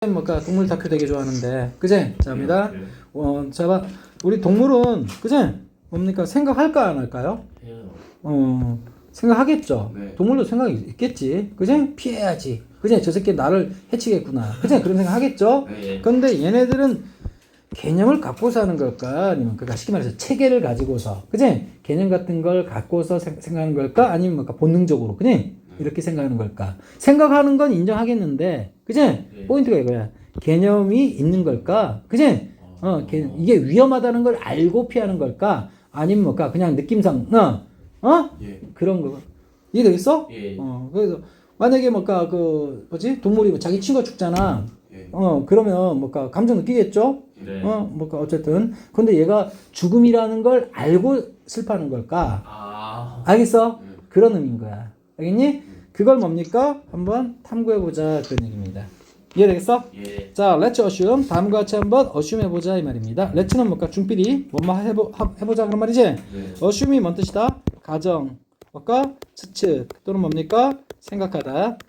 뭐까 동물 다큐 되게 좋아하는데, 그제? 자, 갑니다. 자, 봐. 우리 동물은, 그제? 뭡니까? 생각할까, 안 할까요? 해요. 생각하겠죠. 네. 동물도 생각이 있겠지. 그제? 피해야지. 그제? 저 새끼 나를 해치겠구나. 그제? 그런 생각 하겠죠? 네. 근데 얘네들은 개념을 갖고 사는 걸까? 아니면, 그러니까 쉽게 말해서 체계를 가지고서, 그제? 개념 같은 걸 갖고서 생각하는 걸까? 아니면 뭔가 본능적으로, 그제? 이렇게 생각하는 걸까? 생각하는 건 인정하겠는데, 그제? 네. 포인트가 이거야. 개념이 있는 걸까? 그제? 이게 위험하다는 걸 알고 피하는 걸까? 아니면 뭘까? 그냥 느낌상, 예. 그런 거. 이해되겠어? 예. 그래서, 만약에 뭘까, 동물이 뭐 자기 친구가 죽잖아. 예. 그러면 뭘까, 감정 느끼겠죠? 네. 뭘까, 어쨌든. 근데 얘가 죽음이라는 걸 알고 슬퍼하는 걸까? 아. 알겠어? 그런 의미인 거야. 알겠니? 그걸 뭡니까? 한번 탐구해보자. 그런 얘기입니다. 이해되겠어? 예. 자, let's assume. 다음과 같이 한번 assume 해보자. 이 말입니다. let's는 뭘까? 중필이 뭐뭐 해보자. 그런 말이지? 네. assume이 뭔 뜻이다? 가정. 뭘까? 추측. 또는 뭡니까? 생각하다.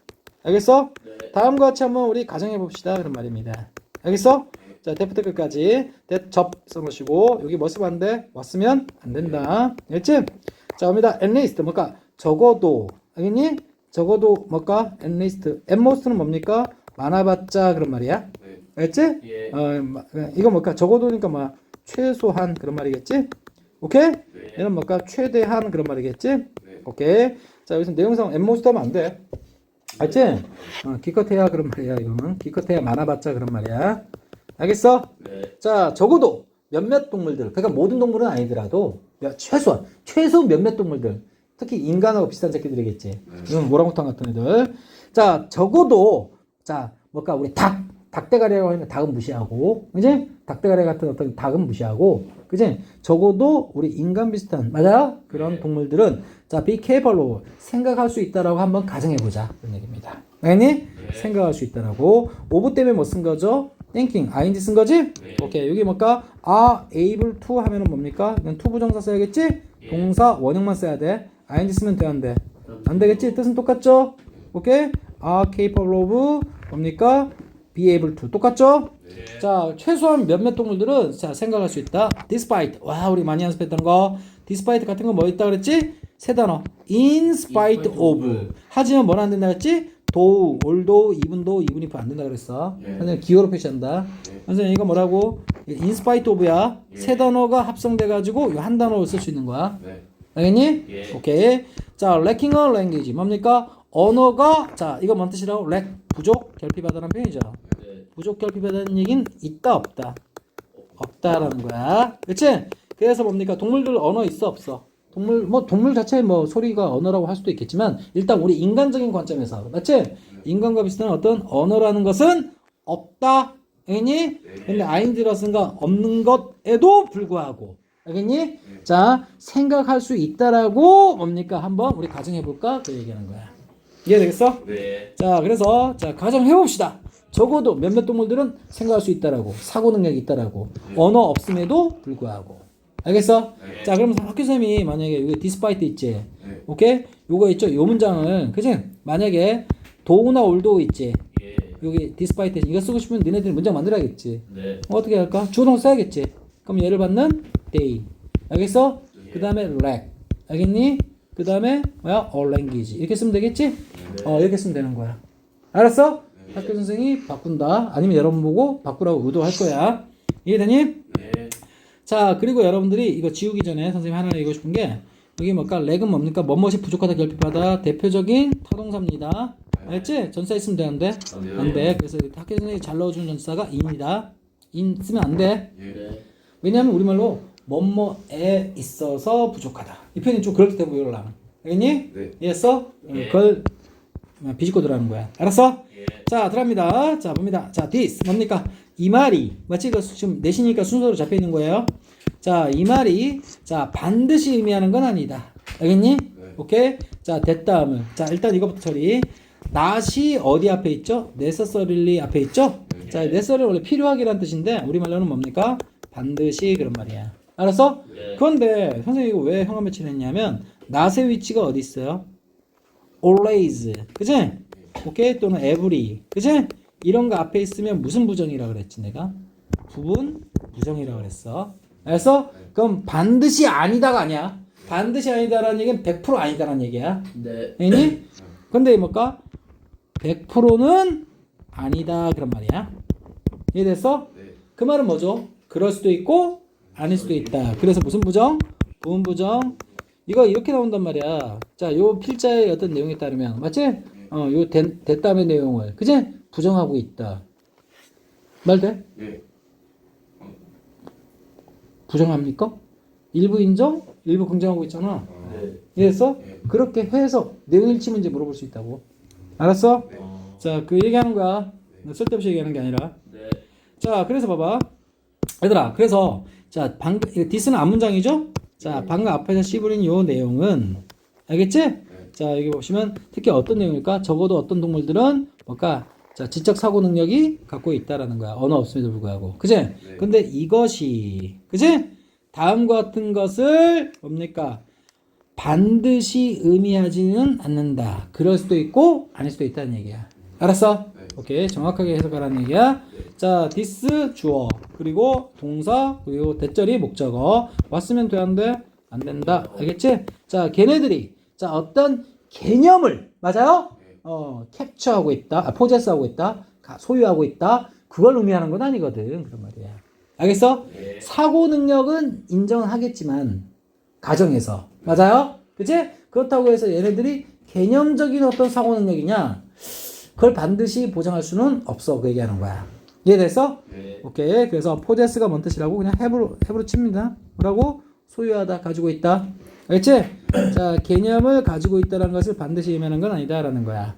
알겠어? 네. 다음과 같이 한번 우리 가정해봅시다. 그런 말입니다. 알겠어? 자, 대부터 끝까지. 접 써놓으시고, 여기 뭐 쓰면 안 돼? 왔으면 안 된다. 알겠지? 자, 갑니다. at least. 뭘까? 적어도. 알겠니? 적어도 뭘까? at least. at most는 뭡니까? 많아봤자 그런 말이야. 네. 알겠지? 예. 이거 뭘까? 적어도니까 뭐 최소한 그런 말이겠지? 오케이? 네. 얘는 뭘까? 최대한 그런 말이겠지? 네. 오케이. 자, 여기서 내용상 at most 하면 안 돼. 알지? 기껏해야 그런 말이야. 이거는 기껏해야 많아봤자 그런 말이야. 알겠어? 네. 자, 적어도 몇몇 동물들, 그러니까 모든 동물은 아니더라도 최소 몇몇 동물들, 특히 인간하고 비슷한 새끼들이겠지. 이건 오랑우탄 같은 애들. 자, 적어도 자, 뭘까? 우리 닭대가리라고 하는 닭은 무시하고, 그지? 닭대가리 같은 어떤 닭은 무시하고, 그지? 적어도 우리 인간 비슷한, 맞아요? 그런 동물들은 자, be capable, 생각할 수 있다라고 한번 가정해보자. 그런 얘기입니다. 알겠니? 생각할 수 있다라고. of 때문에 뭐 쓴 거죠? thinking, ing 쓴 거지? 네. 오케이. 여기 뭘까? are able to 하면은 뭡니까? 이건 to 부정사 써야겠지? 동사 원형만 써야 돼. ing 쓰면 돼, 안 돼? 안 되겠지? 뜻은 똑같죠? 오케이? are capable of 뭡니까? be able to. 똑같죠? 네. 자, 최소한 몇몇 동물들은 자, 생각할 수 있다. despite. 와, 우리 많이 연습했던 거. despite 같은 거 뭐 있다 그랬지? 세 단어. in spite of. 하지만 뭐는 안 된다 그랬지? though, although, even though, even if 안 된다 그랬어. 예. 선생님 기호로 표시한다. 선생님 이거 뭐라고? in spite of야. 세 단어가 합성돼 가지고 이 한 단어로 쓸 수 있는 거야. 네. 알겠니? 예. 오케이. 자, lacking a language. 뭡니까? 언어가 자, 이거 뭔 뜻이라고? lack 부족, 결핍하다는 표현이죠. 네. 부족, 결핍하다는 얘기는 있다, 없다. 없다라는 거야. 그렇지? 그래서 뭡니까? 동물들 언어 있어, 없어? 동물 자체의 뭐 소리가 언어라고 할 수도 있겠지만 일단 우리 인간적인 관점에서 맞지? 인간과 비슷한 어떤 언어라는 것은 없다. 알겠니? 근데 아인드라스가 없는 것에도 불구하고 알겠니? 자, 생각할 수 있다라고 뭡니까? 한번 우리 가정해 볼까? 그 얘기하는 거야. 이해되겠어? 네. 자, 그래서 자, 가정해 봅시다. 적어도 몇몇 동물들은 생각할 수 있다라고, 사고 능력이 있다라고, 언어 없음에도 불구하고. 알겠어? 네. 자, 그럼 학교 쌤이 만약에 여기 despite 있지? 네. 오케이? 요거 있죠? 요 문장을, 그치? 만약에 do나 although 있지? 예. 여기 despite 이거 쓰고 싶으면 니네들이 문장 만들어야겠지. 네. 어떻게 할까? 주어동사 써야겠지. 그럼 얘를 받는 they. 알겠어? 그 다음에 lack. 알겠니? 그 다음에 뭐야? all language. 이렇게 쓰면 되겠지? 이렇게 쓰면 되는 거야. 알았어? 학교 선생이 바꾼다. 아니면 여러분 보고 바꾸라고 의도할 거야. 이해되니? 네. 자, 그리고 여러분들이 이거 지우기 전에 선생님 하나 얘기하고 싶은 게 여기 뭘까? 렉은 뭡니까? 뭐뭇이 부족하다, 결핍하다. 대표적인 타동사입니다. 알겠지? 전사 있으면 되는데 안 돼. 그래서 학교 선생님이 잘 넣어주는 전사가 in이다. in 쓰면 안 돼. 네. 왜냐하면 우리말로 뭐뭐에 있어서 부족하다. 이 표현이 좀 그럴듯해 보여라. 알겠니? 네. 이해했어? 예. 그걸 비집고 들어가는 거야. 알았어? 예. 자, 들어갑니다. 자, 봅니다. 자, this 뭡니까? 이 말이 마치 이거 지금 내시니까 순서로 잡혀 있는 거예요. 자, 이 말이 자, 반드시 의미하는 건 아니다. 알겠니? 네. 오케이? 자, 됐다음은 자, 일단 이거부터 처리. not이 어디 앞에 있죠? necessarily 앞에 있죠? 네. 자, necessary 원래 필요하기란 뜻인데 우리말로는 뭡니까? 반드시 그런 말이야. 알았어? 네. 그런데 선생님 이거 왜 형아 매치를 했냐면 not의 위치가 어디 있어요? always. 그치? 오케이? 또는 every. 그치? 이런 거 앞에 있으면 무슨 부정이라 그랬지 내가? 부분 부정이라 그랬어. 그래서 그럼 반드시 아니다가 아니야. 반드시 아니다라는 얘기는 100% 아니다라는 얘기야. 네. 아니? 근데 뭘까? 100%는 아니다 그런 말이야. 이해됐어? 네. 그 말은 뭐죠? 그럴 수도 있고 아닐 수도 있다. 그래서 무슨 부정? 부분 부정. 이거 이렇게 나온단 말이야. 자, 요 필자의 어떤 내용에 따르면 맞지? 요 됐다의 내용을 그지? 부정하고 있다. 말 돼? 네. 부정합니까? 일부 인정, 일부 긍정하고 있잖아. 네. 이해했어? 네. 그렇게 해서 내용 일치 문제 물어볼 수 있다고. 알았어? 네. 자, 그 얘기하는 거야. 쓸데없이 얘기하는 게 아니라. 네. 자, 그래서 봐봐. 얘들아, 그래서 자, 방금 이거 디스는 앞문장이죠? 자, 방금 앞에서 씹으린 요 내용은 알겠지? 자, 여기 보시면 특히 어떤 내용일까? 적어도 어떤 동물들은 뭘까? 자, 지적 사고 능력이 갖고 있다라는 거야. 언어 없음에도 불구하고. 그지? 근데 이것이 그지? 다음과 같은 것을 뭡니까? 반드시 의미하지는 않는다. 그럴 수도 있고 아닐 수도 있다는 얘기야. 알았어? 네. 오케이. 정확하게 해석하라는 얘기야. 자, this 주어 그리고 동사 그리고 대절이 목적어 왔으면 되는데 안 된다. 알겠지? 자, 걔네들이 자 어떤 개념을 맞아요? 캡처하고 있다, 포제스하고 있다, 소유하고 있다. 그걸 의미하는 건 아니거든. 그런 말이야. 알겠어? 네. 사고 능력은 인정은 하겠지만 가정에서 맞아요? 그치? 그렇다고 해서 얘네들이 개념적인 어떤 사고 능력이냐? 그걸 반드시 보장할 수는 없어. 그 얘기하는 거야. 이해됐어? 네. 오케이. 그래서 포제스가 뭔 뜻이라고? 그냥 have로 칩니다. 뭐라고? 소유하다, 가지고 있다. 알겠지? 자, 개념을 가지고 있다는 것을 반드시 의미하는 건 아니다라는 거야.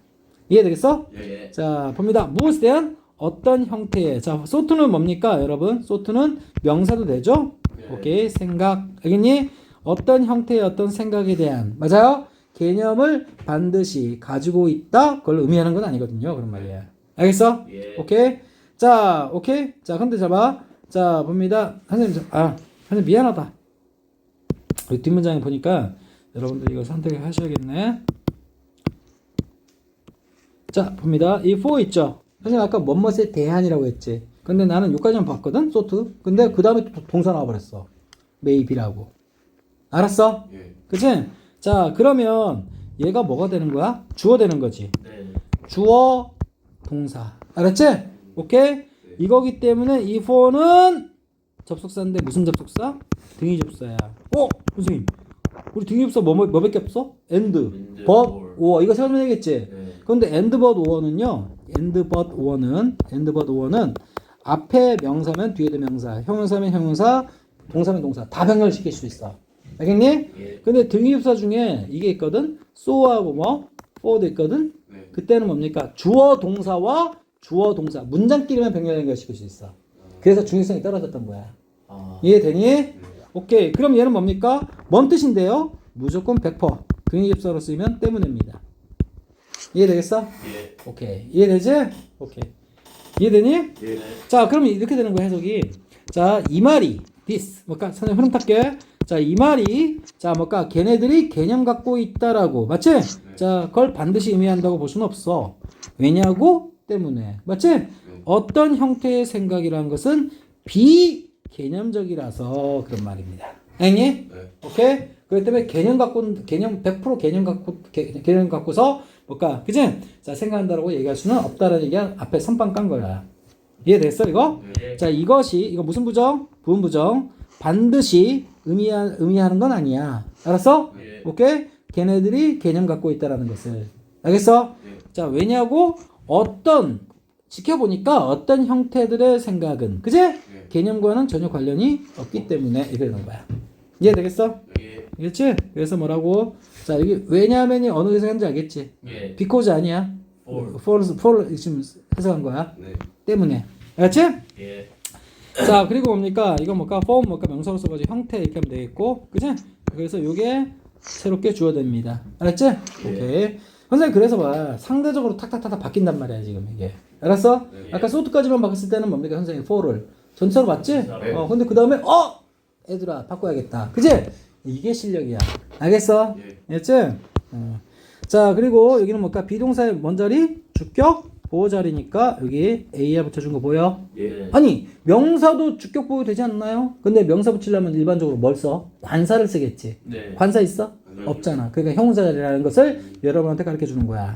이해되겠어? 예. 자, 봅니다. 무엇에 대한 어떤 형태의. 자, 소트는 뭡니까, 여러분? 소트는 명사도 되죠? 네. 오케이. 생각. 알겠니? 어떤 형태의 어떤 생각에 대한. 맞아요? 개념을 반드시 가지고 있다. 그걸 의미하는 건 아니거든요. 그런 말이야. 알겠어? 예. 오케이. 자, 오케이. 자, 근데 잡아. 자, 봅니다. 선생님, 선생님 미안하다. 여기 뒷문장에 보니까 여러분들 이거 선택을 하셔야겠네. 자, 봅니다. 이 for 있죠? 선생님 아까 뭐뭇에 대한이라고 했지. 근데 나는 여기까지만 봤거든? 소트. 근데 그 다음에 또 동사 나와버렸어. maybe라고. 알았어? 예. 그치? 자, 그러면 얘가 뭐가 되는 거야? 주어 되는 거지. 네. 주어, 동사. 알았지? 오케이? 이거기 때문에 이 for는 접속사인데 무슨 접속사? 등위 접속사야. 선생님. 우리 등위 접속사 뭐밖에 없어? and, and, but, or. or. 이거 설명해야겠지? 네. 그런데 and, but, or는요. and, but, or는 앞에 명사면 뒤에도 명사, 형용사면 형용사, 동사면 동사. 다 병렬시킬 수 있어. 알겠니? 예. 근데 등위 접속사 중에 이게 있거든? so하고 뭐? for도 있거든? 네. 그때는 뭡니까? 주어 동사와 주어 동사 문장끼리만 병렬 연결시킬 수 있어. 그래서 중요성이 떨어졌던 거야. 이해되니? 오케이. 그럼 얘는 뭡니까? 뭔 뜻인데요? 무조건 100% 등위접사로 쓰이면 때문입니다. 이해되겠어? 예. 오케이. 이해되지? 오케이. 이해되니? 예. 자, 그러면 이렇게 되는 거야, 해석이. 자, 이 말이 this 뭘까? 선생님 흐름 탈게. 자, 이 말이 자, 뭘까? 걔네들이 개념 갖고 있다라고. 맞지? 자, 그걸 반드시 의미한다고 볼 수는 없어. 왜냐고? 때문에. 맞지? 어떤 형태의 생각이라는 것은 비개념적이라서 그런 말입니다. 알겠니? 네. 오케이? 그렇기 때문에 개념 100% 개념 갖고서 뭘까? 그지? 자, 생각한다라고 얘기할 수는 없다라는 얘기야. 앞에 선빵 깐 거야. 이해됐어, 이거? 예. 자, 이거 무슨 부정? 부분 부정. 반드시 의미하는 건 아니야. 알았어? 예. 오케이? 걔네들이 개념 갖고 있다라는 것을. 알겠어? 예. 자, 왜냐고? 지켜보니까 어떤 형태들의 생각은, 그제? 개념과는 전혀 관련이 없기 때문에 이러는 거야. 이해되겠어? 예. 알겠지? 그래서 뭐라고? 자, 여기 왜냐면이 어느 해석한지 알겠지? 예. because 아니야. for. for 지금 해석한 거야. 네. 때문에. 알겠지? 예. 자, 그리고 뭡니까? 이거 뭘까? form 뭘까? 명사로 써가지고 형태 이렇게 하면 되겠고, 그지? 그래서 요게 새롭게 주어됩니다. 알았지? 오케이. 선생님, 그래서 봐. 상대적으로 탁탁탁탁 바뀐단 말이야, 지금 이게. 알았어? 네. 아까 소트까지만 바꿨을 때는 뭡니까? 선생님, for를. 전체로 봤지? 네. 근데 그 다음에, 애들아, 바꿔야겠다. 그지? 이게 실력이야. 알겠어? 예. 알겠지? 자, 그리고 여기는 뭘까? 비동사의 뭔 자리? 주격? 보호자리니까 여기 A에 붙여준 거 보여? 예. 아니 명사도 주격 보호 되지 않나요? 근데 명사 붙이려면 일반적으로 뭘 써? 관사를 쓰겠지. 네. 관사 있어? 없잖아. 그러니까 형용사 자리라는 것을 여러분한테 가르쳐 주는 거야.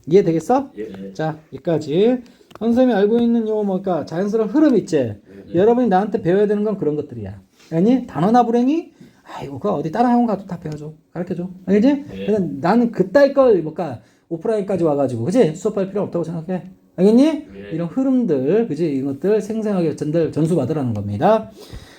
이해되겠어? 예. 자, 여기까지. 선생님이 알고 있는 요 뭘까? 자연스러운 흐름 있지? 여러분이 나한테 배워야 되는 건 그런 것들이야. 아니 단어나 불행이 아이고 그거 어디 다른 학원 가도 다 배워줘. 가르쳐줘. 알겠지? 그래서 나는 그따위 걸 뭘까? 오프라인까지 와가지고 그지? 수업할 필요 없다고 생각해. 알겠니? 이런 흐름들 그지? 이것들 생생하게 전수 받으라는 겁니다.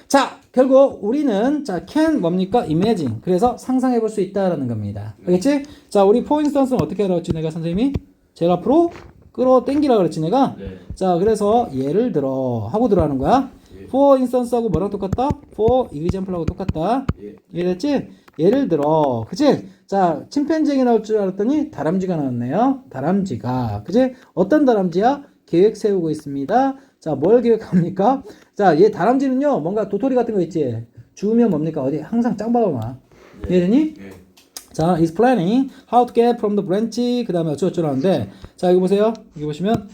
자, 결국 우리는 자 can 뭡니까? imagine. 그래서 상상해 볼 수 있다라는 겁니다. 알겠지? 자, 우리 for instance는 어떻게 하라고 했지 내가 선생님이? 제일 앞으로 끌어당기라 그랬지 내가? 네. 자, 그래서 예를 들어 하고 들어가는 거야. for instance하고 뭐랑 똑같다? for example하고 똑같다. 이해됐지? 예를 들어, 그치? 자, 침팬지가 나올 줄 알았더니 다람쥐가 나왔네요. 다람쥐가, 그치? 어떤 다람쥐야? 계획 세우고 있습니다. 자, 뭘 계획합니까? 자, 얘 다람쥐는요, 뭔가 도토리 같은 거 있지? 주우면 뭡니까? 어디 항상 짱박아 놔. 이해되니? 자, is planning how to get from the branch. 그 다음에 어쩌고저쩌고 하는데, 자, 이거 보세요. 여기 보시면,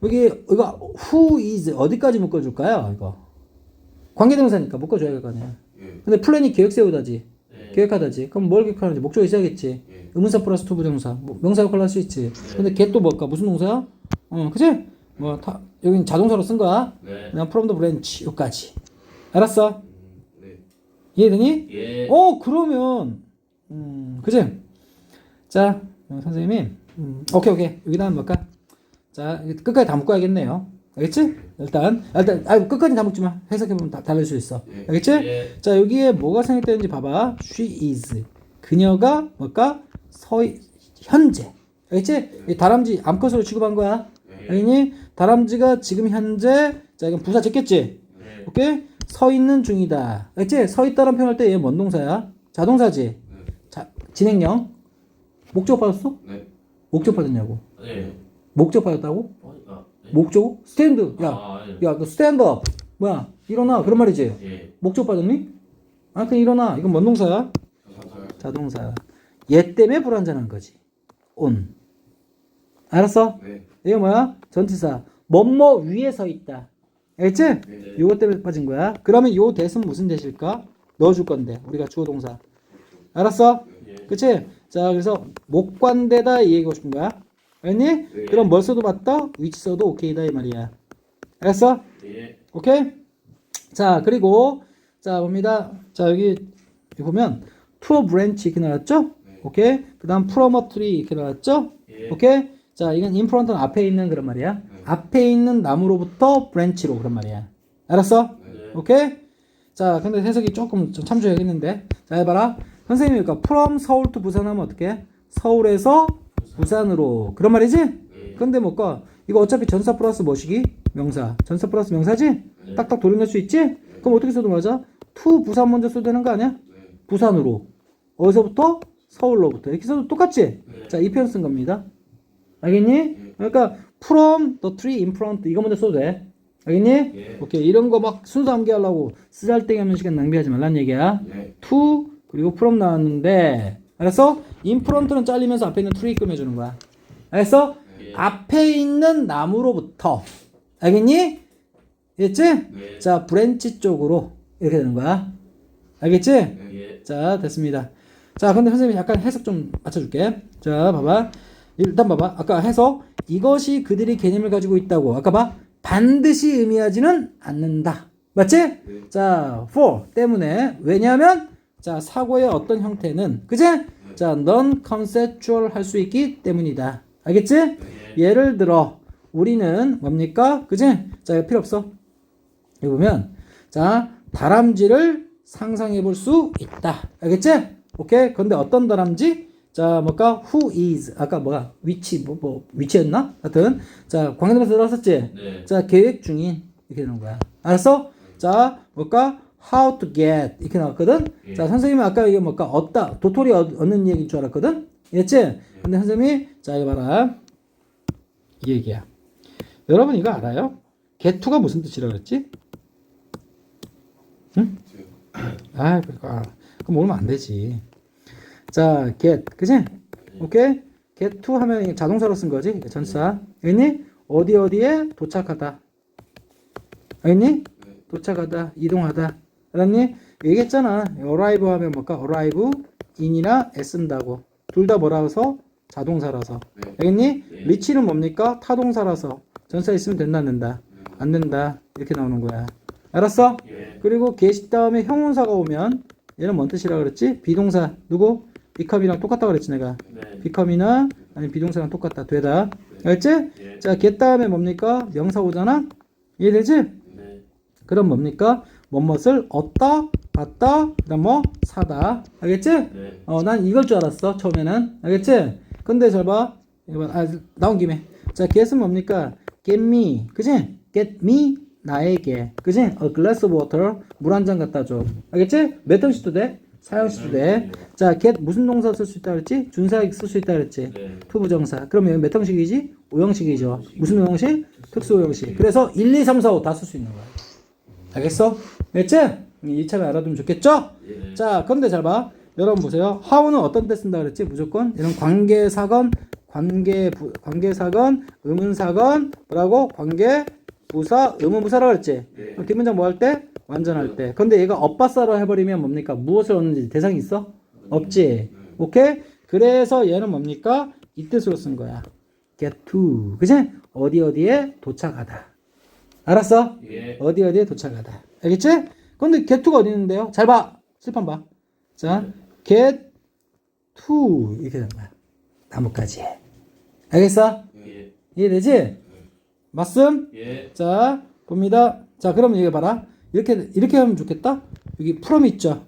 이거 who is 어디까지 묶어줄까요? 이거 관계대명사니까 묶어줘야 될 거 아니야. 근데 플랜이 계획 세우다지, 계획하다지. 그럼 뭘 계획하는지 목적이 있어야겠지. 의문사 플러스 투 부정사, 명사 역할을 할 수 있지. 근데 걔 또 뭘까? 무슨 동사야? 그치? 여긴 자동사로 쓴 거야. 그냥 from the branch 여기까지. 알았어? 이해되니? 예. 그러면 그치? 자, 선생님이 오케이 여기다 뭘까? 자, 끝까지 다 묶어야겠네요. 알겠지? 일단 끝까지 다 묶지 마. 해석해보면 다 달라질 수 있어. 알겠지? 자, 여기에 뭐가 생략되는지 봐봐. She is. 그녀가 뭘까? 현재. 알겠지? 이 다람쥐 암컷으로 취급한 거야. 알겠니? 다람쥐가 지금 현재, 자, 이건 부사 짓겠지? 오케이? 서 있는 중이다. 알겠지? 서 있다란 표현할 때 얘 뭔 동사야? 자동사지? 자, 진행형. 목적 받았어? 목적 받았냐고? 네. 목적 받았다고? 네. 목적? 스탠드. 야, 너 스탠드업. 뭐야? 일어나. 그런 말이지? 예. 목적 받았니? 그냥 일어나. 이건 뭔 동사야? 자동사. 얘 때문에 불안전한 거지. on. 알았어? 이거 뭐야? 전치사. 뭐뭐 위에 서 있다. 알겠지? 요거 때문에 빠진 거야. 그러면 요 대은 무슨 대실까? 넣어줄 건데. 우리가 주어 동사. 알았어? 그치? 자, 그래서 목관대다 이 얘기하고 싶은 거야. 알겠니? 그럼 뭘 써도 맞다? 위치 써도 오케이다 이 말이야. 알았어? 오케이? 자, 그리고 자 봅니다. 자, 여기 보면 to a branch 이렇게 나왔죠? 오케이? 그 다음 from a tree 이렇게 나왔죠? 오케이? 자, 이건 in front는 앞에 있는 그런 말이야. 앞에 있는 나무로부터 branch로 그런 말이야. 알았어? 오케이? 자, 근데 해석이 조금 좀 참조해야겠는데. 자, 해봐라. 선생님이 그러니까 from 서울 to 부산 하면 어떻게? 서울에서 부산으로 그런 말이지? 근데 뭐까? 이거 어차피 전사 플러스 뭐시기? 명사. 전사 플러스 명사지? 딱딱 돌려낼 수 있지? 그럼 어떻게 써도 맞아? to 부산 먼저 써도 되는 거 아니야? 부산으로. 어디서부터? 서울로부터. 이렇게 써도 똑같지? 자, 이 표현 쓴 겁니다. 알겠니? 그러니까 from the tree in front 이거 먼저 써도 돼. 알겠니? 오케이. 이런 거 막 순서 암기하려고 쓰잘데기 없는 시간 낭비하지 말란 얘기야. to 그리고 from 나왔는데 알았어? in front는 잘리면서 앞에 있는 tree 끌어주는 거야. 알았어? 앞에 있는 나무로부터. 알겠니? 알겠지? 자, 브랜치 쪽으로 이렇게 되는 거야. 알겠지? 자, 됐습니다. 자, 근데 선생님이 약간 해석 좀 맞춰줄게. 자, 봐봐. 일단 봐봐. 아까 해석. 이것이 그들이 개념을 가지고 있다고. 아까 봐. 반드시 의미하지는 않는다. 맞지? 자, for 때문에. 왜냐하면 자, 사고의 어떤 형태는 그지? 자, non-conceptual 할 수 있기 때문이다. 알겠지? 예를 들어 우리는 뭡니까? 그지? 자, 이거 필요 없어. 여기 보면 자, 다람쥐를 상상해 볼 수 있다. 알겠지? 오케이? 근데 어떤 다람쥐? 자, 뭘까? who is 아까 뭐야? 위치였나? 하여튼 자, 관계대명사 들어갔었지? 자, 계획 중인 이렇게 되는 거야. 알았어? 자, 뭘까? how to get 이렇게 나왔거든? 자, 선생님은 아까 이게 뭘까? 얻다, 도토리 얻는 얘기인 줄 알았거든? 알겠지? 근데 선생님이 자, 이거 봐라. 이 얘기야. 여러분 이거 알아요? get가 무슨 뜻이라고 그랬지? 응? 그러니까 그럼 모르면 안 되지. 자, get, 그치? 오케이? get to 하면 자동사로 쓴 거지. 전치사. 알겠니? 어디 어디에 도착하다. 알겠니? 네. 도착하다, 이동하다. 알았니? 얘기했잖아. arrive 하면 뭘까? arrive in이나 s 쓴다고. 둘 다 뭐라서? 자동사라서. 네. 알겠니? 네. reach는 뭡니까? 타동사라서. 전사 있으면 된다, 안 된다? 안 된다. 이렇게 나오는 거야. 알았어? 예. 그리고 get 다음에 형용사가 오면 얘는 뭔 뜻이라 그랬지? 비동사. 누구? become이랑 똑같다 그랬지 내가. 네. become이나 아니 비동사랑 똑같다. 되다. 알겠지? 예. 자, get 다음에 뭡니까? 명사 오잖아? 이해되지? 네. 그럼 뭡니까? 뭐뭇을 얻다, 받다, 그다음 뭐 사다. 알겠지? 네. 난 이걸 줄 알았어 처음에는. 알겠지? 근데 잘 봐. 이거 나온 김에. 자, get은 뭡니까? get me, 그지? get me 나에게, 그지? A glass of water 물 한 잔 갖다 줘. 알겠지? 몇 형식도 돼? 사형식도 돼. 자, get 무슨 동사 쓸 수 있다 그랬지? 준사역 쓸 수 있다 그랬지? 네. 투부정사. 그러면 몇 형식이지? 5형식이죠. 무슨 5형식? 특수 5형식. 그래서 1, 2, 3, 4, 5 다 쓸 수 있는 거야. 알겠어? 알겠지? 이 차를 알아두면 좋겠죠? 예. 자, 그런데 잘 봐. 여러분 보세요. how는 어떤 때 쓴다 그랬지? 무조건 이런 관계사건, 관계사건, 의문사건, 뭐라고? 관계부사, 의문부사라고 그랬지? 네. 그럼 뒷문장 뭐 할 때? 완전할 때. 근데 얘가 엇바사로 해버리면 뭡니까? 무엇을 얻는지 대상이 있어? 없지? 오케이? 그래서 얘는 뭡니까? 이 뜻으로 쓴 거야. get to. 그치? 어디 어디에 도착하다. 알았어? 예. 어디 어디에 도착하다. 알겠지? 근데 get to가 어디 있는데요? 잘 봐. 실판 봐. 자, get to 이렇게 되는 거야. 나뭇가지. 알겠어? 예. 이해되지? 맞음? 예. 자, 봅니다. 자, 그러면 이거 봐라. 이렇게 하면 좋겠다. 여기 from 있죠?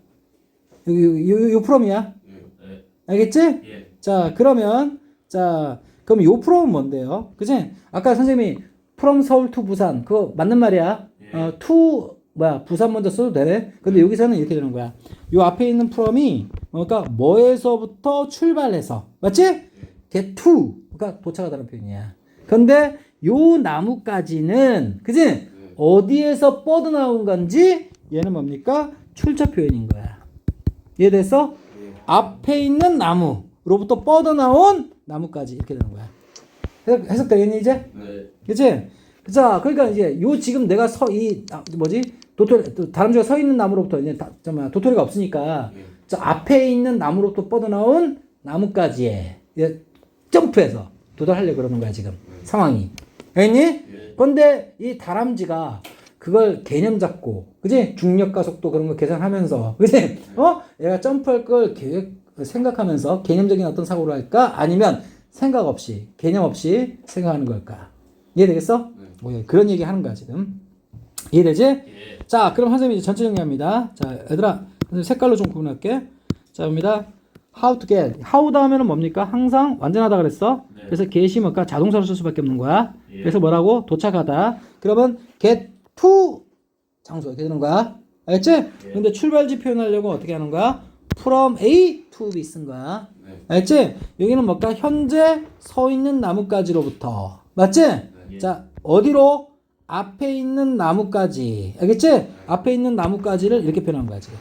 여기 요 from이야. 네. 알겠지? 예. 자, 그러면 자, 그럼 요 from은 뭔데요? 그치? 아까 선생님이 from 서울 to 부산 그거 맞는 말이야. 예. to 부산 먼저 써도 되네. 근데 여기서는 이렇게 되는 거야. 요 앞에 있는 from이 그러니까 뭐에서부터 출발해서 맞지? get to 그러니까 도착하다는 표현이야. 근데 요 나무까지는 그치? 어디에서 뻗어나온 건지 얘는 뭡니까? 출처 표현인 거야. 이해됐어? 앞에 있는 나무로부터 뻗어나온 나무까지 이렇게 되는 거야. 해석되겠니 이제? 네. 그치? 자, 그러니까 이제 요 지금 내가 다람쥐가 서 있는 나무로부터 이제 도토리가 없으니까 예. 저 앞에 있는 나무로부터 뻗어나온 나무까지에 점프해서 도달하려고 그러는 거야 지금 상황이. 알겠니? 예. 근데 이 다람쥐가 그걸 개념 잡고, 그지? 중력과 속도 그런 거 계산하면서, 그지? 얘가 점프할 걸 생각하면서 개념적인 어떤 사고를 할까? 아니면 생각 없이, 개념 없이 생각하는 걸까? 이해되겠어? 네. 그런 얘기 하는 거야, 지금. 이해되지? 예. 자, 그럼 선생님이 이제 전체 정리합니다. 자, 얘들아, 선생님 색깔로 좀 구분할게. 자, 봅니다. how to get. how 다음에는 뭡니까? 항상 완전하다 그랬어. 네. 그래서 get이 뭘까? 자동사로 쓸 수밖에 없는 거야. 예. 그래서 뭐라고? 도착하다. 그러면 get to 장소 이렇게 되는 거야. 알겠지? 예. 근데 출발지 표현하려고 어떻게 하는 거야? from A to B 쓴 거야. 네. 알겠지? 여기는 뭘까? 현재 서 있는 나무까지로부터. 맞지? 예. 자, 어디로? 앞에 있는 나무까지. 알겠지? 앞에 있는 나무까지를 이렇게 표현한 거야, 지금.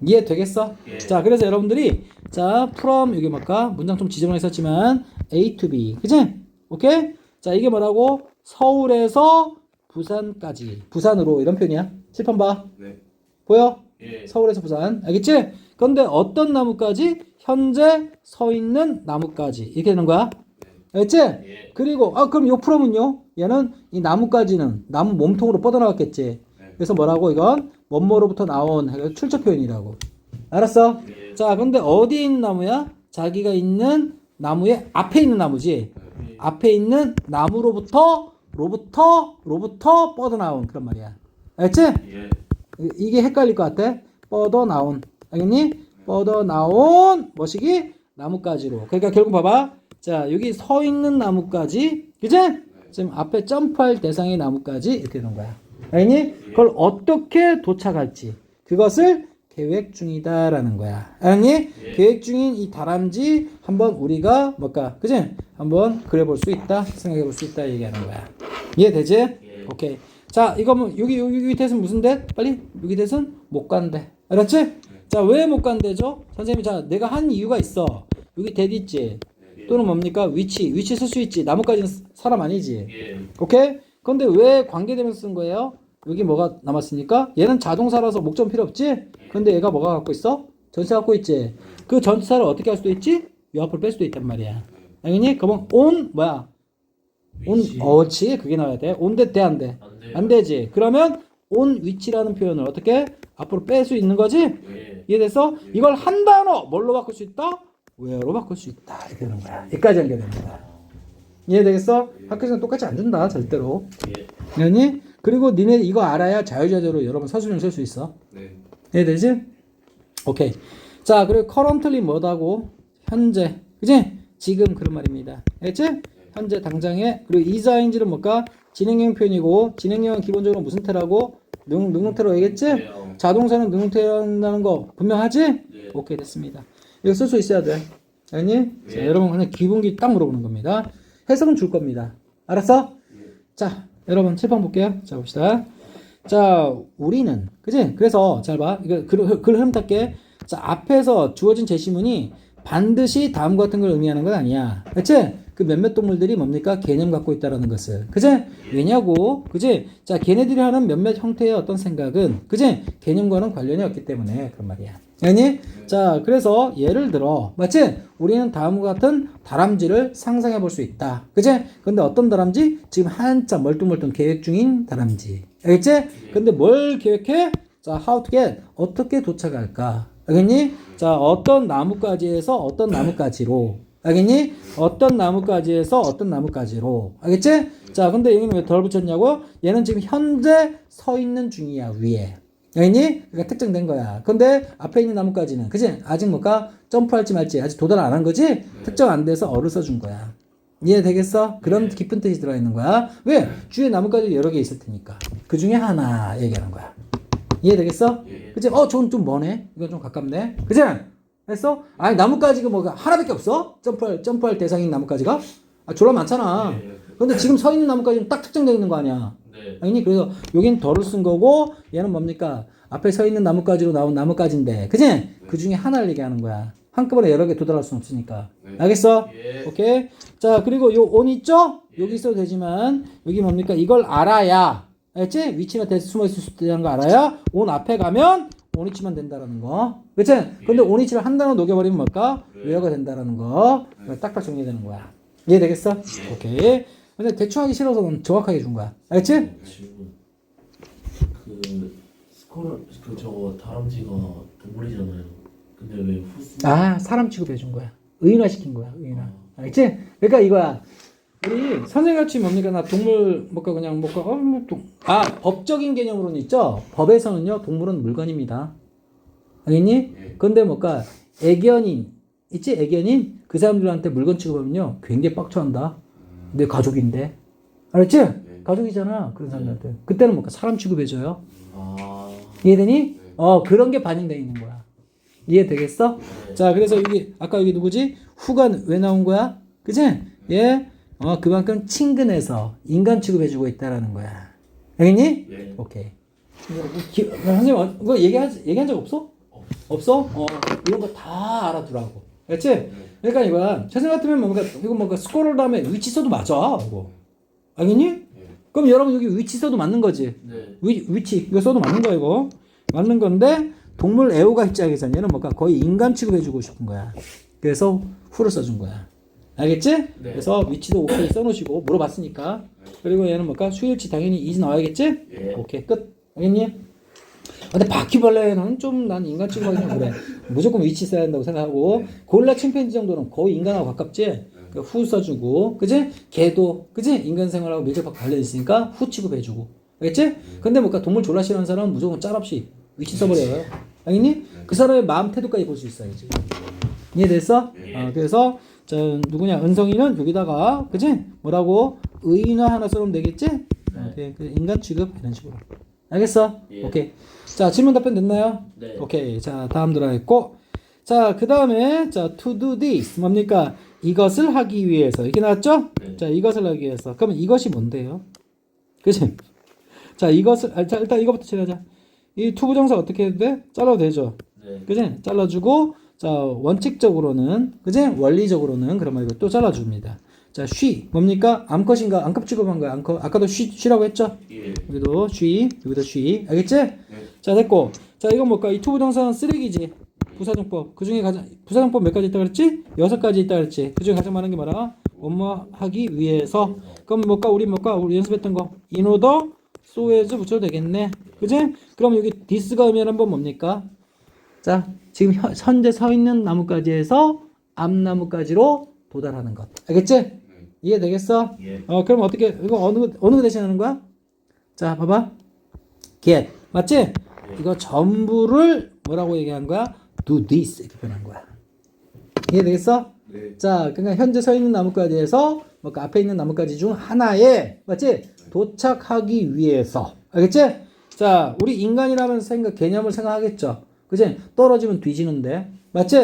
이해되겠어? 예. 자, 그래서 여러분들이 자, from 여기 뭘까? 문장 좀 지정했었지만 A to B. 그치? 오케이? 자, 이게 뭐라고? 서울에서 부산까지. 부산으로 이런 표현이야. 칠판 봐. 네. 보여? 예. 서울에서 부산. 알겠지? 그런데 어떤 나무까지? 현재 서 있는 나무까지. 이렇게 되는 거야. 알겠지? 예. 그리고 그럼 요 프롬은요? 얘는 이 나무까지는 나무 몸통으로 뻗어나갔겠지. 네. 그래서 뭐라고 이건 뭐뭐로부터 나온 출처 표현이라고. 알았어? 예. 자, 근데 어디 있는 나무야? 자기가 있는 나무의 앞에 있는 나무지. 예. 앞에 있는 나무로부터 뻗어나온 그런 말이야. 알겠지? 예. 이게 헷갈릴 것 같아. 뻗어나온. 알겠니? 뻗어나온 뭐시기? 나무까지로. 그러니까 결국 봐봐. 자, 여기 서 있는 나무까지. 그치? 지금 앞에 점프할 대상의 나무까지 이렇게 되는 거야. 알겠니? 그걸 어떻게 도착할지. 그것을 계획 중이다라는 거야. 알겠니? 예. 계획 중인 이 다람쥐 한번 우리가 뭘까? 그치? 한번 그려볼 수 있다. 생각해 볼 수 있다. 얘기하는 거야. 이해되지? 예. 오케이. 자, 이거 뭐 여기 대신 무슨 대? 빨리. 여기 대신 못 간대. 알았지? 자, 왜 못 간대죠? 선생님이 자, 내가 한 이유가 있어. 여기 대디 있지? 예. 또는 뭡니까? 위치 쓸 수 있지. 나뭇가지는 사람 아니지. 예. 오케이? 근데 왜 관계대명사 쓴 거예요? 여기 뭐가 남았으니까? 얘는 자동사라서 목적 필요 없지? 근데 얘가 뭐가 갖고 있어? 전치사 갖고 있지? 그 전치사를 어떻게 할 수도 있지? 요 앞으로 뺄 수도 있단 말이야. 알겠니? 그러면 on 뭐야? on 위치. 어치 그게 나와야 돼. on 돼 안 돼? 안 돼요. 안 되지. 그러면 on 위치라는 표현을 어떻게 앞으로 뺄 수 있는 거지? 예. 이해돼서 이걸 한 단어 뭘로 바꿀 수 있다? where로 바꿀 수 있다. 이렇게 되는 거야. 여기까지 연결됩니다. 이해되겠어? 학교에서는 똑같이 안 준다 절대로. 예. 아니? 그리고 니네 이거 알아야 자유자재로 여러분 서술형 쓸 수 있어. 네. 이해되지? 오케이. 자, 그리고 currently 뭐다고? 현재. 그지? 지금 그런 말입니다. 알겠지? 현재 당장에. 그리고 ising는 뭘까? 진행형 표현이고 진행형은 기본적으로 무슨 태라고? 능동태로 알겠지? 네. 자동사는 능동태라는 거 분명하지? 네. 오케이 됐습니다. 이거 쓸 수 있어야 돼. 알니? 자, 여러분 그냥 기본기 딱 물어보는 겁니다. 해석은 줄 겁니다. 알았어? 자, 여러분 칠판 볼게요. 자, 봅시다. 자, 우리는 그지? 그래서 잘 봐. 이거 글 흐름 탈게. 자, 앞에서 주어진 제시문이 반드시 다음 같은 걸 의미하는 건 아니야. 그치? 그 몇몇 동물들이 뭡니까? 개념 갖고 있다라는 것을. 그치? 왜냐고? 그치? 자, 걔네들이 하는 몇몇 형태의 어떤 생각은, 그치? 개념과는 관련이 없기 때문에 그런 말이야. 아니? 자, 그래서 예를 들어, 맞지? 우리는 다음과 같은 다람쥐를 상상해 볼 수 있다. 그치? 근데 어떤 다람쥐? 지금 한참 멀뚱멀뚱 계획 중인 다람쥐. 알겠지? 근데 뭘 계획해? 자, how to get. 어떻게 도착할까? 알겠니? 자, 어떤 나뭇가지에서 어떤 나뭇가지로. 알겠니? 어떤 나뭇가지에서 어떤 나뭇가지로. 알겠지? 자, 근데 여기는 왜 덜 붙였냐고? 얘는 지금 현재 서 있는 중이야, 위에. 알겠니? 그러니까 특정된 거야. 근데 앞에 있는 나뭇가지는, 그치? 아직 뭘까? 점프할지 말지 아직 도달 안 한 거지? 특정 안 돼서 어를 써준 거야. 이해되겠어? 그런 깊은 뜻이 들어있는 거야. 왜? 주위에 나뭇가지 여러 개 있을 테니까. 그 중에 하나 얘기하는 거야. 이해되겠어? 예. 그치? 저건 좀 머네? 이건 좀 가깝네? 그치? 했어? 아니, 나뭇가지가 뭐가 하나밖에 없어? 점프할 대상인 나뭇가지가? 아, 졸라 많잖아. 예. 근데 지금 서 있는 나뭇가지는 딱 특정되어 있는 거 아니야. 네. 아니, 그래서 여긴 덜을 쓴 거고, 얘는 뭡니까? 앞에 서 있는 나뭇가지로 나온 나뭇가지인데, 그치? 그 중에 하나를 얘기하는 거야. 한꺼번에 여러 개 도달할 수는 없으니까. 알겠어? 예. 오케이. 자, 그리고 요 on 있죠? 여기 있어도 되지만, 여기 뭡니까? 이걸 알아야, 알겠지? 위치나 대수 숨어 있을 수 있다는 거 알아야, on 앞에 가면, on 위치만 된다라는 거. 그치? 근데 on 위치를 한 단어 녹여버리면 뭘까? where가 된다라는 거. 딱딱 정리되는 거야. 이해되겠어? 오케이. 근데 대충 하기 싫어서 넌 정확하게 준 거야. 알겠지? 질문. 저거 다람쥐가 동물이잖아요. 근데 왜 후수? 아, 사람 취급해 준 거야. 의인화시킨 거야, 의인화. 알겠지? 그러니까 이거야. 우리 선생님같이 뭡니까? 나 동물, 법적인 개념으로는 있죠? 법에서는요, 동물은 물건입니다. 알겠니? 근데 애견인, 있지? 애견인? 그 사람들한테 물건 취급하면요, 굉장히 빡쳐한다. 내 가족인데. 알았지? 가족이잖아, 그런 사람들한테. 그때는 사람 취급해줘요. 아. 이해되니? 그런 게 반영되어 있는 거야. 이해되겠어? 자, 그래서 아까 여기 누구지? 후가 왜 나온 거야? 그치? 예? 그만큼 친근해서 인간 취급해주고 있다라는 거야. 알겠니? 예. 오케이. 선생님, 그거 얘기한 적 없어? 없어? 이런 거 다 알아두라고. 알겠지? 그러니까 이거야. 선생님 같으면 이거 스코럴 다음에 위치 써도 맞아. 이거. 알겠니? 그럼 여러분 여기 위치 써도 맞는 거지. 네. 위치 이거 써도 맞는 거야 이거. 맞는 건데 동물 애호가 입장에서는 얘는 거의 인간 취급해주고 싶은 거야. 그래서 후를 써준 거야. 알겠지? 네. 그래서 위치도 오케이 써놓으시고 물어봤으니까. 그리고 얘는 수일치 당연히 이즈 나와야겠지? 예. 오케이 끝. 알겠니? 근데 바퀴벌레는 좀 난 인간 취급하기 좀 그래. 무조건 위치 써야 한다고 생각하고 고릴라 침팬지 정도는 거의 인간하고 가깝지? 후 써주고, 그지? 개도, 그지? 인간 생활하고 밀접하게 관련있으니까 후 취급해주고. 알겠지? 근데 동물 졸라 싫어하는 사람은 무조건 짤없이 위치 써버려요. 알겠니? 그 사람의 마음 태도까지 볼 수 있어야지. 이해됐어? 그래서, 누구냐? 은성이는 여기다가, 그지? 뭐라고? 의인화 하나 써놓으면 되겠지? 인간 취급, 이런 식으로. 알겠어? 오케이. 자, 질문 답변 됐나요? 네. 오케이. 자, 다음 들어가겠고. 자, 그 다음에, to do this. 뭡니까? 이것을 하기 위해서. 이렇게 나왔죠? 네. 자, 이것을 하기 위해서. 그러면 이것이 뭔데요? 그치? 자, 일단 이거부터 칠하자. 이 투부정사 어떻게 해도 돼? 잘라도 되죠? 네. 그치? 잘라주고, 자, 원칙적으로는, 그지? 원리적으로는 그런 말이고 또 잘라줍니다. 자, she. 뭡니까? 암컷인가? 암컷 취급한 거야. 암컷. 아까도 she라고 했죠? 예. 여기도 she, 여기도 she. 알겠지? 자, 됐고. 자, 이건 뭘까? 이 투부정사는 쓰레기지. 부사정법. 그 중에 가장, 부사정법 몇 가지 있다 그랬지? 6가지 있다 그랬지. 그 중에 가장 많은 게 뭐라? 원모하기 위해서. 그럼 뭘까? 우리 뭘까? 우리 연습했던 거. in order, so as 붙여도 되겠네. 그지? 그럼 여기 this가 의미하는 건 뭡니까? 자, 지금 현재 서 있는 나뭇가지에서 앞나뭇가지로 도달하는 것. 알겠지? 이해되겠어? 예. 그럼 어떻게, 이거 어느 거 대신하는 거야? 자, 봐봐. get. 맞지? 이거 전부를 뭐라고 얘기한 거야? do this. 이렇게 표현한 거야. 이해되겠어? 네. 자, 그러니까 현재 서 있는 나뭇가지에서 뭐 앞에 있는 나뭇가지 중 하나에, 맞지? 도착하기 위해서. 알겠지? 자, 우리 인간이라면 개념을 생각하겠죠? 그치? 떨어지면 뒤지는데. 맞지?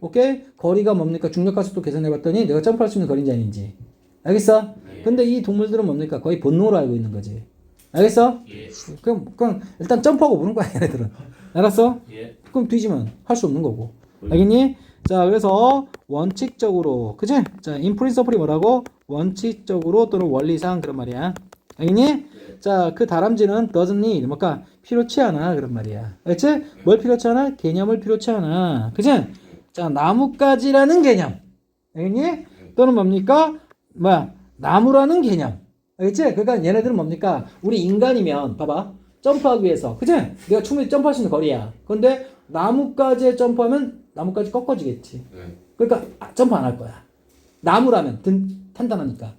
오케이? 거리가 뭡니까? 중력가속도 계산해봤더니 내가 점프할 수 있는 거리인지 아닌지. 알겠어? 네. 근데 이 동물들은 뭡니까? 거의 본능으로 알고 있는 거지. 알겠어? 예. 그럼 일단 점프하고 보는 거야, 얘네들은. 알았어? 예. 그럼 뒤지면 할 수 없는 거고. 알겠니? 자, 그래서 원칙적으로, 그치? 자, in principle이 뭐라고? 원칙적으로 또는 원리상 그런 말이야. 알겠니? 자, 그 다람쥐는 doesn't need, 뭔가 필요치 않아 그런 말이야. 알겠지? 뭘 필요치 않아? 개념을 필요치 않아. 그치? 자, 나뭇가지라는 개념. 알겠니? 또는 뭡니까? 나무라는 개념. 알겠지? 그러니까 얘네들은 뭡니까? 우리 인간이면, 봐봐. 점프하기 위해서. 그치? 내가 충분히 점프할 수 있는 거리야. 근데 나뭇가지에 점프하면 나뭇가지 꺾어지겠지. 그러니까 점프 안 할 거야. 나무라면 단단하니까.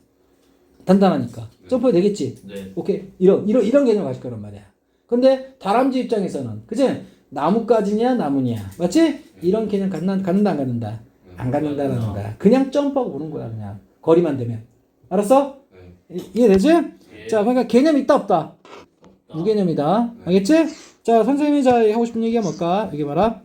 점프 되겠지? 네. 오케이. 이런 개념을 가질 거란 말이야. 근데 다람쥐 입장에서는, 그치? 나뭇가지냐, 나무냐. 맞지? 이런 개념 갖는다, 안 갖는다? 안 갖는다라는 거야. 그냥 점프하고 보는 거야, 그냥. 거리만 되면. 알았어? 이해되지? 자, 그러니까 개념이 있다, 없다? 무개념이다. 알겠지? 자, 선생님이 하고 싶은 얘기가 뭘까? 여기 봐라.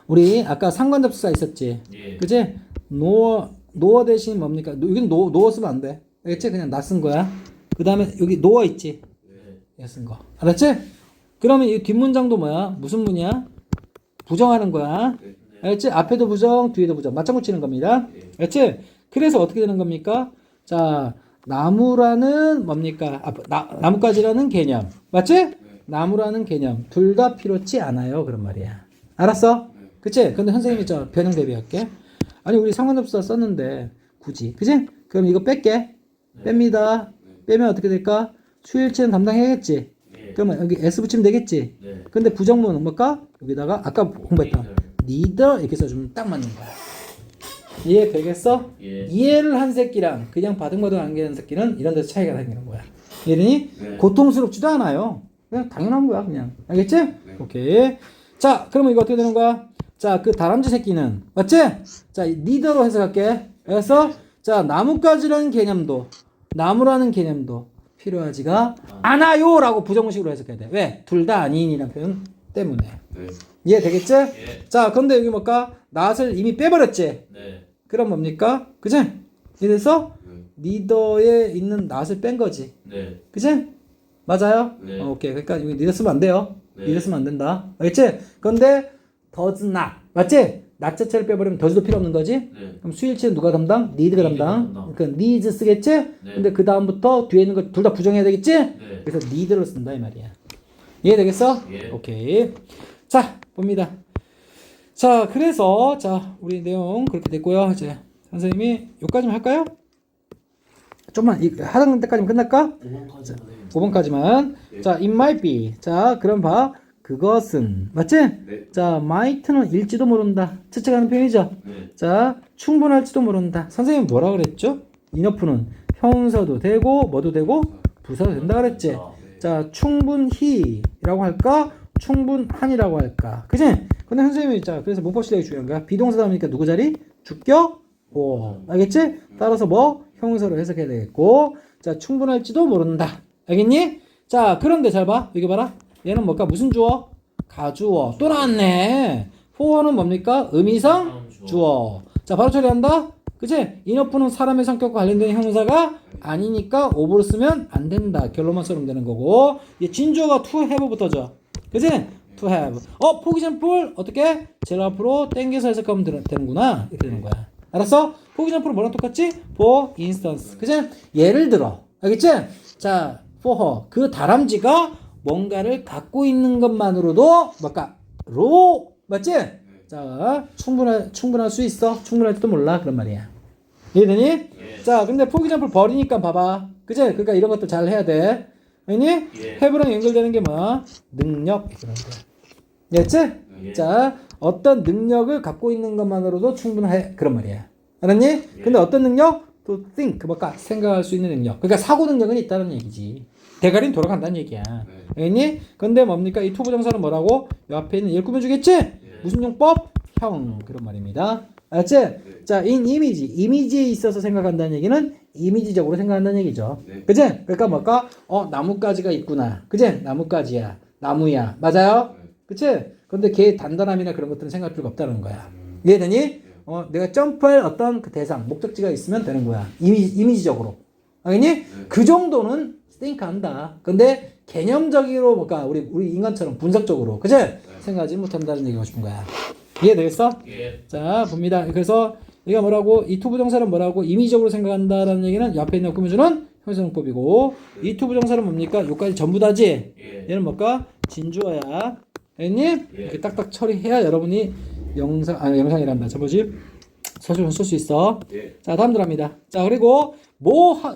우리 아까 상관접수사 있었지? 예. 그치? 노어 대신 뭡니까? 여기는 노어 쓰면 안 돼. 알겠지? 그냥 나 쓴 거야. 그 다음에 여기 노어 있지? 네. 얘 쓴 거. 알았지? 그러면 이 뒷문장도 뭐야? 무슨 문이야? 부정하는 거야. 알겠지? 앞에도 부정, 뒤에도 부정. 맞장 붙이는 겁니다. 알겠지? 그래서 어떻게 되는 겁니까? 자, 나무라는 뭡니까? 나뭇가지라는 개념. 맞지? 나무라는 개념. 둘 다 필요치 않아요. 그런 말이야. 알았어? 그치? 근데 선생님이 변형 대비할게. 아니, 우리 상관접수사 썼는데, 굳이. 그치? 그럼 이거 뺄게. 뺍니다. 빼면 어떻게 될까? 수일치는 담당해야겠지? 그러면 여기 S 붙이면 되겠지? 네. 근데 부정문은 뭘까? 여기다가 아까 공부했던 neither 이렇게 써주면 딱 맞는 거야. 이해 되겠어? 예. 이해를 한 새끼랑 그냥 바둥바둥 안 게는 새끼는 이런 데서 차이가 생기는 거야. 이러니 네. 고통스럽지도 않아요. 그냥 당연한 거야, 그냥. 알겠지? 오케이. 자, 그러면 이거 어떻게 되는 거야? 자, 그 다람쥐 새끼는 맞지? 자, neither로 해석할게. 알겠어? 자, 나뭇가지라는 개념도 나무라는 개념도 필요하지가 않아요라고 부정식으로 해석해야 돼. 왜? 둘 다 아닌이라는 표현 때문에. 네. 이해되겠지? 예. 자, 근데 여기 뭘까? 낫을 이미 빼버렸지? 네. 그럼 뭡니까? 그치? 이래서 리더에 있는 낫을 뺀 거지. 네. 그치? 맞아요? 네. 오케이. 그러니까 여기 리더 쓰면 안 돼요. 네. 리더 쓰면 안 된다. 알겠지? 근데 does not. 맞지? 낫 자체를 빼버리면 does도 필요 없는 거지? 네. 그럼 수일치는 누가 담당? need가 담당. 담당. 그러니까 needs 쓰겠지? 네. 근데 그 다음부터 뒤에 있는 거 둘 다 부정해야 되겠지? 네. 그래서 need를 쓴다 이 말이야. 이해되겠어? 예. 오케이. 자, 봅니다. 자, 그래서 자, 우리 내용 그렇게 됐고요. 이제 선생님이 여기까지만 할까요? 좀만 하던 데까지만 끝날까? 5번까지만 해요. 5번까지만. 예. 자, it might be. 자, 그럼 봐. 그것은 맞지? 네. 자, might는 일지도 모른다. 측측하는 표현이죠. 네. 자, 충분할지도 모른다. 선생님 뭐라 그랬죠? 인어프는 형용사도 되고 뭐도 되고 부사도 된다 그랬지. 아, 네. 자, 충분히라고 할까? 충분한이라고 할까? 그치? 근데 선생님이 자, 그래서 문법실력이 중요한 거야. 비동사 다음이니까 누구 자리? 주격 오. 알겠지? 따라서 뭐? 형용사로 해석해야 되겠고. 자, 충분할지도 모른다. 알겠니? 자, 그런데 잘 봐. 여기 봐라. 얘는 뭘까? 무슨 주어? 가주어. 또 나왔네. for는 뭡니까? 의미상 주어. 자, 바로 처리한다. 그치? 인어프는 사람의 성격과 관련된 형용사가 아니니까 오브로 쓰면 안 된다. 결론만 써면 되는 거고. 얘 진주어가 to have부터죠. 그치? to have. for example 어떻게? 제일 앞으로 땡겨서 해석하면 되는구나. 이렇게 되는 거야. 알았어? for example 뭐랑 똑같지? for instance. 그치? 예를 들어. 알겠지? 자, for her. 그 다람쥐가 뭔가를 갖고 있는 것만으로도 로 맞지? 자, 충분할 수 있어. 충분할지도 몰라. 그런 말이야. 이해되니? 예. 자, 근데 for example 버리니까 봐봐. 그치? 그러니까 이런 것도 잘 해야 돼. 아니? 예. have랑 연결되는 게 뭐야? 능력. 이런 거. 됐지? 예. 자, 어떤 능력을 갖고 있는 것만으로도 충분해. 그런 말이야. 알았니? 근데 어떤 능력? to think. 생각할 수 있는 능력. 그러니까 사고 능력은 있다는 얘기지. 대가리는 돌아간다는 얘기야. 알겠니? 근데 뭡니까? 이 to 부정사는 뭐라고? 이 앞에 있는 얘를 꾸며주겠지? 무슨 용법? 형. 그런 말입니다. 알았지? 자, in image. 이미지에 있어서 생각한다는 얘기는 이미지적으로 생각한다는 얘기죠. 그치? 그러니까 나뭇가지가 있구나. 그치? 나뭇가지야. 나무야. 맞아요? 그치? 근데 걔의 단단함이나 그런 것들은 생각할 필요가 없다는 거야. 이해되니? 내가 점프할 어떤 그 대상, 목적지가 있으면 되는 거야. 이미지적으로. 알겠니? 그 정도는 think 한다. 근데 개념적으로 우리 인간처럼 분석적으로. 그치? 생각하지 못한다는 얘기가 싶은 거야. 이해되겠어? 예. 자, 봅니다. 그래서 이가 뭐라고? 이 to 부정사는 뭐라고? 이미지적으로 생각한다라는 얘기는 옆에 있는 꾸며주는 형용사용법이고, 이 to 부정사는 뭡니까? 요까지 전부 다지? 예. 얘는 뭘까? 진주어야. 알겠니? 예. 이렇게 딱딱 처리해야 여러분이 영상이란다. 저 뭐지? 서술은 쓸 수 있어. 예. 자, 다음 들어갑니다. 자, 그리고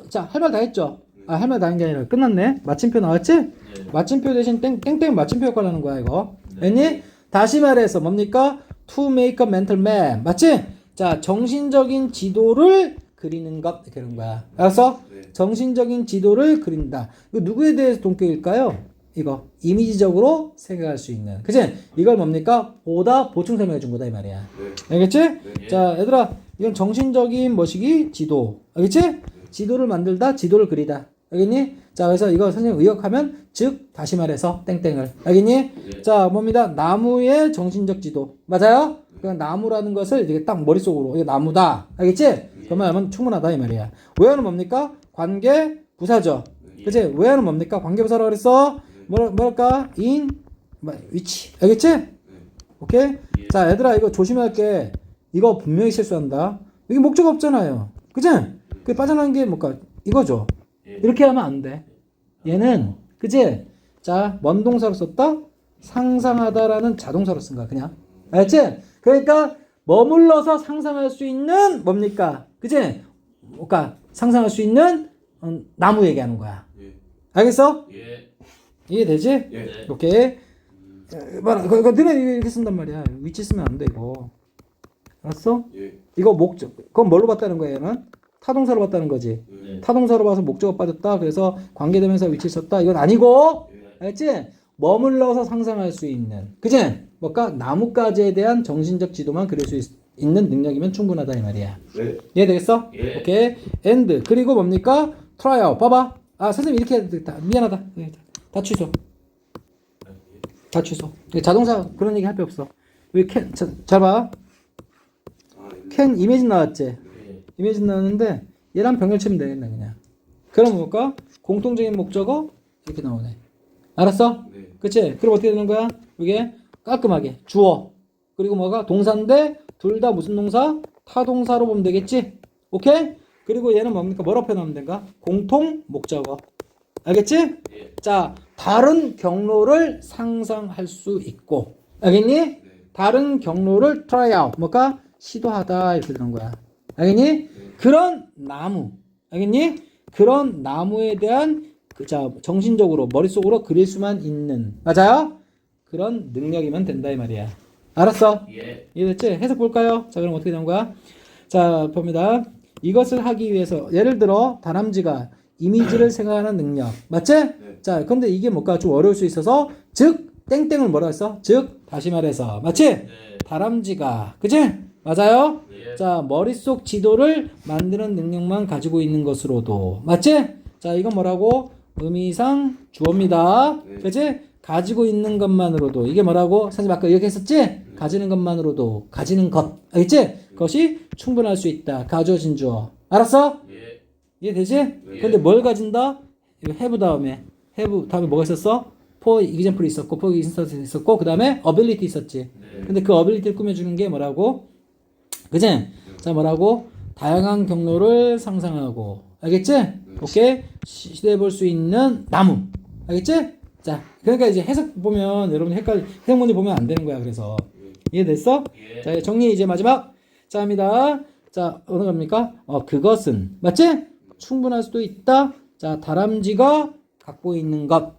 자, 할 말 다 했죠? 할 말 다 한 게 아니라 끝났네. 마침표 나왔지? 마침표 대신 땡땡 마침표 역할 하는 거야, 이거. 알겠니? 다시 말해서 뭡니까? to make a mental map. 맞지? 자, 정신적인 지도를 그리는 것. 이렇게 하는 거야. 알았어? 정신적인 지도를 그린다. 이거 누구에 대해서 동격일까요? 이거. 이미지적으로 생각할 수 있는. 그치? 이걸 뭡니까? 보다 보충 설명해 준 거다, 이 말이야. 알겠지? 자, 얘들아. 이건 정신적인 뭐시기? 지도. 알겠지? 지도를 만들다, 지도를 그리다. 알겠니? 자, 그래서 이거 선생님 의역하면 즉 다시 말해서 땡땡을. 알겠니? 자, 뭡니다. 나무의 정신적 지도. 맞아요? 그러니까 나무라는 것을 이렇게 딱 머릿속으로 이게 나무다. 알겠지? 그만 하면 충분하다 이 말이야. 외어는 뭡니까? 관계 부사죠. 그치? 외어는 뭡니까? 관계 부사라고 그랬어. 뭐랄까? 위치. 알겠지? 오케이? 자, 얘들아 이거 조심할 게 이거 분명히 실수한다. 여기 목적 없잖아요. 그치? 그 빠져나간 게 뭘까? 이거죠. 이렇게 하면 안 돼. 얘는 그치? 자, 뭔 동사로 썼다? 상상하다라는 자동사로 쓴 거야 그냥. 알았지? 그러니까 머물러서 상상할 수 있는 뭡니까? 그치? 상상할 수 있는 나무 얘기하는 거야. 알겠어? 예. 이해되지? 예. 오케이. 그거 너네 이렇게 쓴단 말이야. 위치 쓰면 안 돼 이거. 알았어? 이거 목적. 그건 뭘로 봤다는 거야 얘는? 타동사로 봤다는 거지. 타동사로 봐서 목적어 빠졌다. 그래서 관계대명사 위치 썼다. 이건 아니고. 알겠지? 머물러서 상상할 수 있는. 그치? 나뭇가지에 대한 정신적 지도만 그릴 수 있는 능력이면 충분하다 이 말이야. 이해되겠어? 예. 오케이. and. 그리고 뭡니까? try out. 봐봐. 선생님 이렇게 해야 되겠다. 미안하다. 다 취소. 다 취소. 자동사 그런 얘기 할 필요 없어. 왜 잘 봐. can 이미지 나왔지? 이미지 나왔는데 얘랑 병렬치면 되겠네 그냥. 그럼 뭘까? 공통적인 목적어 이렇게 나오네. 알았어? 그치? 그럼 어떻게 되는 거야? 이게 깔끔하게 주어 그리고 뭐가 동사인데 둘 다 무슨 동사? 타동사로 보면 되겠지? 오케이? 그리고 얘는 뭡니까? 뭐라고 표현하면 된가? 공통 목적어. 알겠지? 자, 다른 경로를 상상할 수 있고. 알겠니? 다른 경로를 try out. 시도하다 이렇게 되는 거야. 알겠니? 그런 나무. 알겠니? 그런 나무에 대한 정신적으로 머릿속으로 그릴 수만 있는. 맞아요? 그런 능력이면 된다 이 말이야. 알았어? 예. 이해됐지? 해석 볼까요? 자, 그럼 어떻게 되는 거야? 자, 봅니다. 이것을 하기 위해서 예를 들어 다람쥐가 이미지를 생각하는 능력. 맞지? 자, 근데 이게 좀 어려울 수 있어서 즉 땡땡을 뭐라 했어? 즉 다시 말해서 맞지? 다람쥐가 그치? 맞아요? 자, 머릿속 지도를 만드는 능력만 가지고 있는 것으로도 맞지? 자, 이건 뭐라고? 의미상 주어입니다. 그치? 가지고 있는 것만으로도 이게 뭐라고? 선생님 아까 이렇게 했었지? 가지는 것만으로도 가지는 것 알겠지? 그것이 충분할 수 있다. 가져진 주어. 알았어? 이해되지? 근데 뭘 가진다? 이거 have 다음에 뭐가 있었어? for example 있었고, for instance 있었고, 그 다음에 ability 있었지. 네. 근데 그 ability를 꾸며주는 게 뭐라고? 그지? 자, 뭐라고? 다양한 경로를 상상하고. 알겠지? 오케이? 시도해 볼 수 있는 나무. 알겠지? 자, 그러니까 이제 해석 보면, 여러분 해석 문제 보면 안 되는 거야. 그래서. 이해됐어? 예. 자, 정리 이제 마지막. 자, 합니다. 자, 어느 겁니까? 그것은. 맞지? 충분할 수도 있다. 자, 다람쥐가 갖고 있는 것.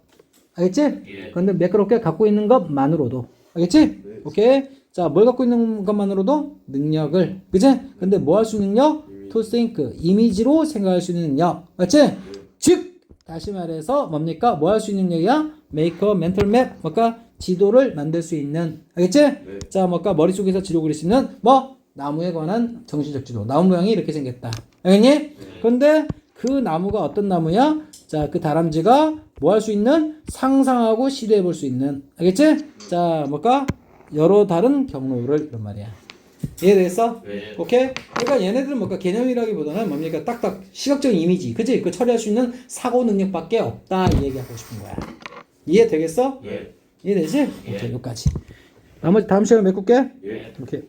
알겠지? 예. 그런데 매끄럽게 갖고 있는 것만으로도. 알겠지? 오케이. 자, 뭘 갖고 있는 것만으로도 능력을. 그치? 근데 뭐 할 수 있는 능력? to think. 이미지로 생각할 수 있는 능력. 맞지? 즉, 다시 말해서 뭡니까? 뭐 할 수 있는 능력이야? make a mental map. 뭔가 지도를 만들 수 있는. 알겠지? 자, 뭔가 머릿속에서 지도 그릴 수 있는 뭐? 나무에 관한 정신적 지도. 나무 모양이 이렇게 생겼다. 알겠니? 근데 그 나무가 어떤 나무야? 자, 그 다람쥐가 뭐 할 수 있는? 상상하고 시도해 볼 수 있는. 알겠지? 자, 뭘까? 여러 다른 경로를 이런 말이야. 이해됐어? 네. 오케이? 그러니까 얘네들은 뭔가 개념이라기보다는 뭡니까? 딱딱 시각적인 이미지. 그치? 그 처리할 수 있는 사고 능력밖에 없다. 이 얘기하고 싶은 거야. 이해되겠어? 예. 이해되지? 예. 오케이, 여기까지. 나머지 다음 시간에 메꿀게. 예. 오케이.